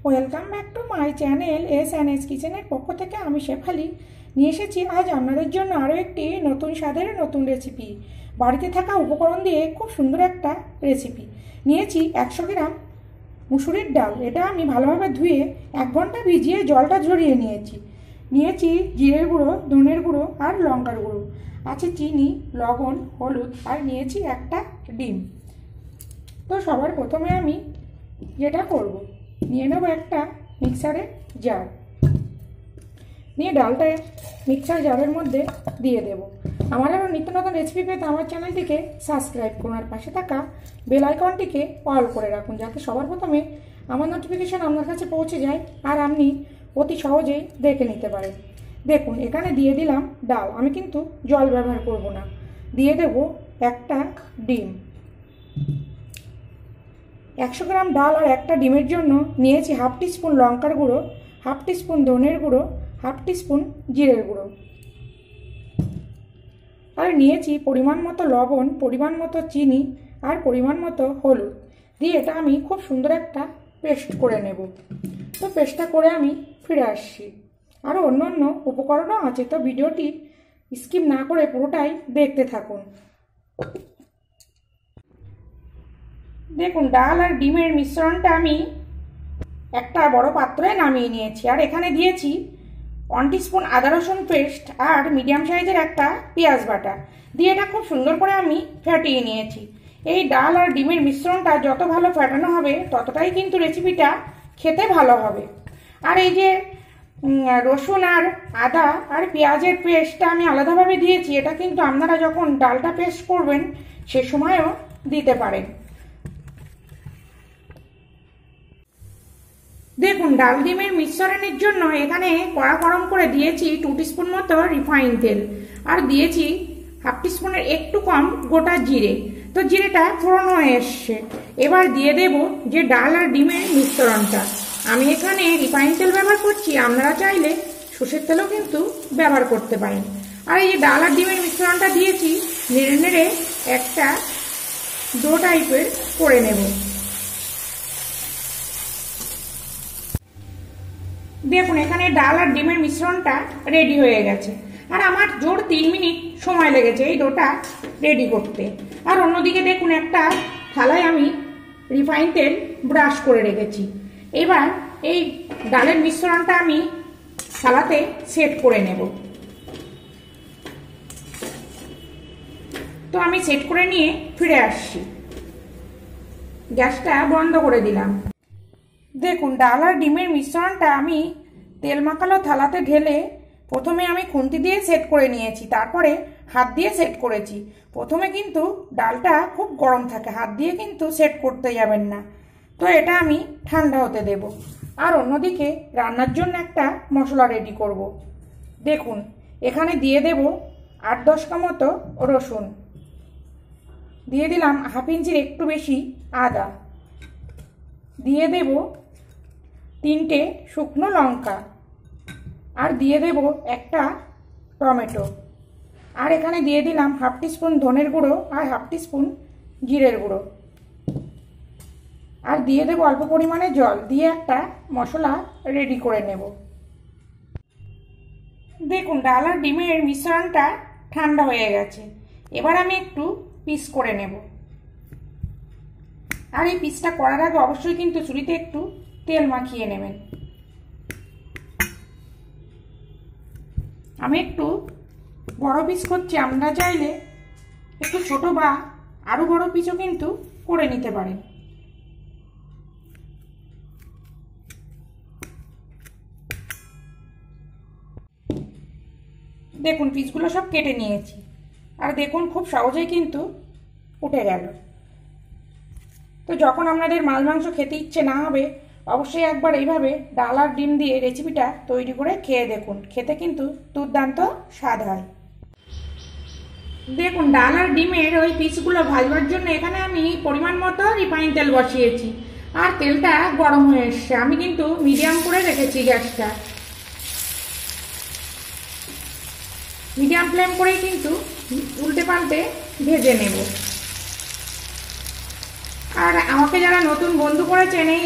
Welcome back to my channel S কিচেনের পক্ষ থেকে আমি শেফালি নিয়ে এসেছি আজ আপনাদের জন্য আরও একটি নতুন স্বাদের নতুন রেসিপি। বাড়িতে থাকা উপকরণ দিয়ে খুব সুন্দর একটা রেসিপি। নিয়েছি 100 গ্রাম মুসুরির ডাল। এটা আমি ভালোভাবে ধুয়ে 1 ঘন্টা ভিজিয়ে জলটা ঝরিয়ে নিয়েছি জিরের গুঁড়ো, ধনের গুঁড়ো আর লঙ্কার গুঁড়ো, আছে চিনি, লবণ, হলুদ আর নিয়েছি একটা ডিম। তো সবার প্রথমে আমি যেটা করব, নিয়ে নেব একটা মিক্সারের জার, নিয়ে ডালটা মিক্সার জারের মধ্যে দিয়ে দেব। আমার আরও নিত্য নতুন রেসিপি পেতে আমার চ্যানেলটিকে সাবস্ক্রাইব করুন আর পাশে থাকা বেল আইকনটিকে অল করে রাখুন, যাতে সবার প্রথমে আমার নোটিফিকেশান আপনার কাছে পৌঁছে যায় আর আপনি অতি সহজেই দেখে নিতে পারেন। দেখুন এখানে দিয়ে দিলাম ডাল, আমি কিন্তু জল ব্যবহার করব না। দিয়ে দেব একটা ডিম। 100 গ্রাম ডাল আর একটা ডিমের জন্য নিয়েছি 1/2 টিস্পুন লঙ্কার গুঁড়ো, 1/2 টিস্পুন ধনের গুঁড়ো, 1/2 টিস্পুন জিরের গুঁড়ো, আর নিয়েছি পরিমাণ মতো লবণ, পরিমাণ মতো চিনি আর পরিমাণ মতো হলুদ। দিয়ে এটা আমি খুব সুন্দর একটা পেস্ট করে নেব। তো পেস্টটা করে আমি ফিরে আসছি। আরও অন্য অন্য উপকরণও আছে, তো ভিডিওটি স্কিপ না করে পুরোটাই দেখতে থাকুন। দেখুন ডাল আর ডিমের মিশ্রণটা আমি একটা বড় পাত্রে নামিয়ে নিয়েছি, আর এখানে দিয়েছি 1 টিস্পুন আদা রসুন পেস্ট আর মিডিয়াম সাইজের একটা পেঁয়াজ বাটা। দিয়ে এটা খুব সুন্দর করে আমি ফেটিয়ে নিয়েছি। এই ডাল আর ডিমের মিশ্রণটা যত ভালো ফেটানো হবে ততটাই কিন্তু রেসিপিটা খেতে ভালো হবে। আর এই যে রসুন আর আদা আর পেঁয়াজের পেস্টটা আমি আলাদাভাবে দিয়েছি, এটা কিন্তু আপনারা যখন ডালটা পেস্ট করবেন সে সময়ও দিতে পারেন। দেখুন ডাল ডিমের মিশ্রণের জন্য এখানে কড়া গরম করে দিয়েছি 2 টিস্পুন মতো রিফাইন তেল, আর দিয়েছি 1/2 টিস্পুনের একটু কম গোটা জিরে। তো জিরেটা ফোড়ন হয়ে এসছে। এবার দিয়ে দেব যে ডাল আর ডিমের মিশ্রণটা। আমি এখানে রিফাইন তেল ব্যবহার করছি, আপনারা চাইলে সর্ষের তেলও কিন্তু ব্যবহার করতে পারেন। আর এই যে ডাল আর ডিমের মিশ্রণটা দিয়েছি, নেড়ে নেড়ে একটা ডো টাইপের করে নেব। দেখুন এখানে ডাল আর ডিমের মিশ্রণটা রেডি হয়ে গেছে, আর আমার জোর 3 মিনিট সময় লেগেছে এই ডোটা রেডি করতে। আর অন্যদিকে দেখুন একটা থালায় আমি রিফাইন তেল ব্রাশ করে রেখেছি। এবার এই ডালের মিশ্রণটা আমি থালাতে সেট করে নেব। তো আমি সেট করে নিয়ে ফিরে আসছি। গ্যাসটা বন্ধ করে দিলাম। দেখুন ডাল আর ডিমের মিশ্রণটা আমি তেল মাখানো থালাতে ঢেলে প্রথমে আমি খুন্তি দিয়ে সেট করে নিয়েছি, তারপরে হাত দিয়ে সেট করেছি। প্রথমে কিন্তু ডালটা খুব গরম থাকে, হাত দিয়ে কিন্তু সেট করতে যাবেন না। তো এটা আমি ঠান্ডা হতে দেব। আর অন্যদিকে রান্নার জন্য একটা মশলা রেডি করব। দেখুন এখানে দিয়ে দেব 8-10 কা মতো রসুন, দিয়ে দিলাম 1/2 ইঞ্চির একটু বেশি আদা, দিয়ে দেব 3টে শুকনো লঙ্কা, আর দিয়ে দেব একটা টমেটো, আর এখানে দিয়ে দিলাম 1/2 টিস্পুন ধনের গুঁড়ো আর 1/2 টিস্পুন জিরের গুঁড়ো, আর দিয়ে দেব অল্প পরিমাণে জল। দিয়ে একটা মশলা রেডি করে নেব। দেখুন ডাল আর ডিমের মিশ্রণটা ঠান্ডা হয়ে গেছে। এবার আমি একটু পিস করে নেব। আর এই পিসটা করার আগে অবশ্যই কিন্তু চুরিতে একটু তেল মাখিয়ে নেবেন। আমি একটু বড় পিস করছি, আপনারা চাইলে একটু ছোট বা আরো বড় পিসও কিন্তু করে নিতে পারেন। দেখুন পিসগুলো সব কেটে নিয়েছি, আর দেখুন খুব সহজেই কিন্তু উঠে গেল। তো যখন আপনাদের মাছ মাংস খেতে ইচ্ছে না হবে অবশ্যই একবার এইভাবে ডাল আর ডিম দিয়ে রেসিপিটা তৈরি করে খেয়ে দেখুন, খেতে কিন্তু দুর্দান্ত স্বাদ হয়। দেখুন ডাল আর ডিমের ওই পিসগুলো ভাজবার জন্য এখানে আমি পরিমাণ মতো রিফাইন তেল বসিয়েছি, আর তেলটা গরম হয়ে এসছে। আমি কিন্তু মিডিয়াম করে রেখেছি গ্যাসটা, মিডিয়াম ফ্লেম করেই কিন্তু উল্টে পাল্টে ভেজে নেব। আর আমাকে যারা নতুন বন্ধু করেছেন এই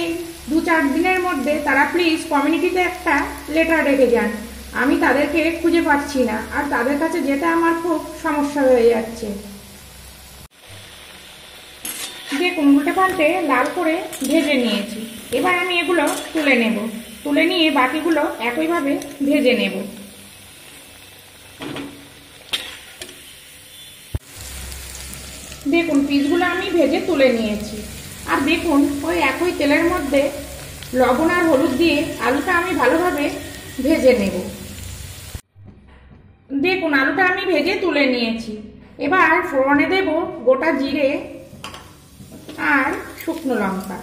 2-4 দিনের মধ্যে তারা প্লিজ কমিউনিটিতে একটা লেটার রেখে যান। আমি তাদেরকে খুঁজে পাচ্ছি না, আর তাদের কাছে যেটা আমার খুব সমস্যা হয়ে যাচ্ছে। দেখুন উল্টে পাল্টে লাল করে ভেজে নিয়েছি। এবার আমি এগুলো তুলে নেব। তুলে নিয়ে বাকিগুলো একইভাবে ভেজে নেব। দেখুন পিসগুলো আমি ভেজে তুলে নিয়েছি। আর দেখুন ওই একই তেলের মধ্যে লবণ আর হলুদ দিয়ে আলুটা আমি ভালোভাবে ভেজে নেব। দেখুন আলুটা আমি ভেজে তুলে নিয়েছি। এবার ফোড়নে দেব গোটা জিরে আর শুকনো লঙ্কা।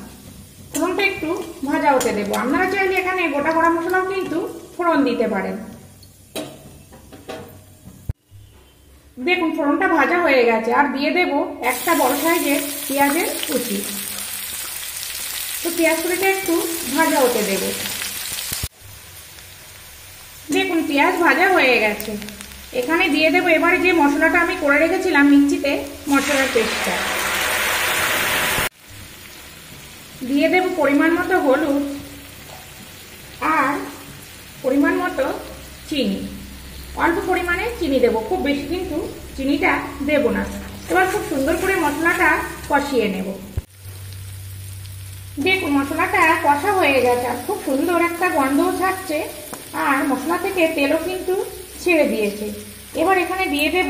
ফোড়নটা একটু ভাজা হতে দেবো। আপনারা চাইলে এখানে গোটা গরম মশলাও কিন্তু ফোড়ন দিতে পারেন। দেখুন ফোড়নটা ভাজা হয়ে গেছে। আর দিয়ে দেব একটা বড় সাইজের পেঁয়াজের কুচি। তো পেঁয়াজ কুচিটা একটু ভাজা হতে দেব। দেখুন পেঁয়াজ ভাজা হয়ে গেছে। এখানে দিয়ে দেবো এবারে যে মশলাটা আমি করে রেখেছিলাম মিক্সিতে, মশলার পেস্টটা দিয়ে দেব। পরিমাণ মতো হলুদ আর পরিমাণ মতো চিনি। অল্প পরিমাণে চিনি দেব, খুব বেশি কিন্তু চিনিটা দেব না। এবার খুব সুন্দর করে মশলাটা কষিয়ে নেব। দেখুন মশলাটা কষা হয়ে গেছে আর খুব সুন্দর একটা গন্ধও ছাড়ছে, আর মশলা থেকে তেলও কিন্তু ছেড়ে দিয়েছে। এবার এখানে দিয়ে দেব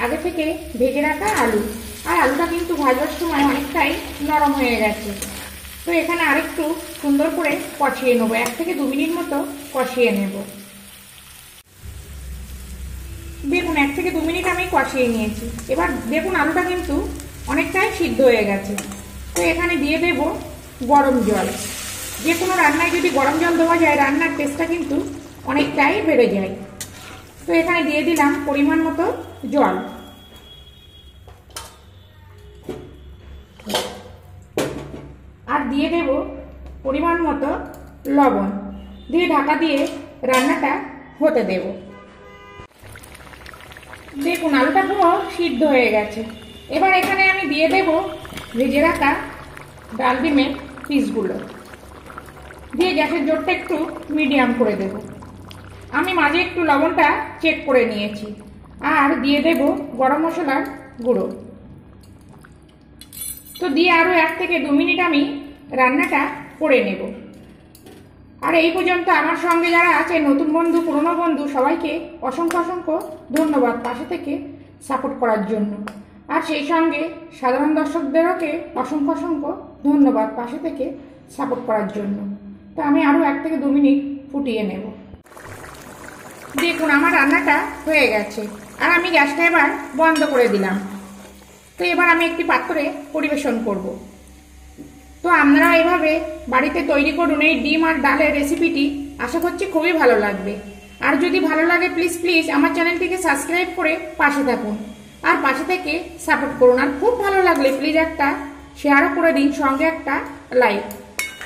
আগে থেকে ভেজে রাখা আলু। আর আলুটা কিন্তু ভাজার সময় অনেকটাই নরম হয়ে গেছে। তো এখানে আরেকটু সুন্দর করে কষিয়ে নেবো। 1 থেকে 2 মিনিট মতো কষিয়ে নেব। দেখুন 1 থেকে 2 মিনিট আমি কষিয়ে নিয়েছি। এবার দেখুন আলুটা কিন্তু অনেকটাই সিদ্ধ হয়ে গেছে। তো এখানে দিয়ে দেব গরম জল। যে কোনো রান্নায় যদি গরম জল দেওয়া যায় রান্নার টেস্টটা কিন্তু অনেকটাই বেড়ে যায়। তো এখানে দিয়ে দিলাম পরিমাণ মতো জল। আর দিয়ে দেব পরিমাণ মতো লবণ। দিয়ে ঢাকা দিয়ে রান্নাটা হতে দেব। দেখুন আলুটা পুরো সিদ্ধ হয়ে গেছে। এবার এখানে আমি দিয়ে দেব ভেজে রাখা ডাল ডিমের পিসগুলো। দিয়ে গ্যাসের জোরটা একটু মিডিয়াম করে দেব। আমি মাঝে একটু লবণটা চেক করে নিয়েছি। আর দিয়ে দেব গরম মশলার গুঁড়ো। তো দিয়ে আরও 1 থেকে 2 মিনিট আমি রান্নাটা করে নেব। আর এই পর্যন্ত আমার সঙ্গে যারা আছে নতুন বন্ধু পুরনো বন্ধু সবাইকে অসংখ্য অসংখ্য ধন্যবাদ পাশে থেকে সাপোর্ট করার জন্য। আর সেই সঙ্গে সাধারণ দর্শকদেরকে অসংখ্য অসংখ্য ধন্যবাদ পাশে থেকে সাপোর্ট করার জন্য। তো আমি আরও 1 থেকে 2 মিনিট ফুটিয়ে নেব। দেখুন আমার রান্নাটা হয়ে গেছে। আর আমি গ্যাসটা এবার বন্ধ করে দিলাম। তো এবার আমি একটি পাত্রে পরিবেশন করব। তো আপনারা এভাবে বাড়িতে তৈরি করুন এই ডিম আর ডালের রেসিপিটি। আশা করছি খুবই ভালো লাগবে। আর যদি ভালো লাগে প্লিজ আমার চ্যানেলটিকে সাবস্ক্রাইব করে পাশে থাকুন আর পাশে থেকে সাপোর্ট করুন। আর খুব ভালো লাগলে প্লিজ একটা শেয়ারও করে দিন, সঙ্গে একটা লাইক।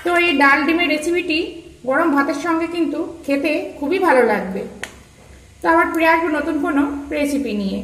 তো এই ডাল ডিমের রেসিপিটি গরম ভাতের সঙ্গে কিন্তু খেতে খুবই ভালো লাগবে। তো আবার ফিরে আসবো নতুন কোনো রেসিপি নিয়ে।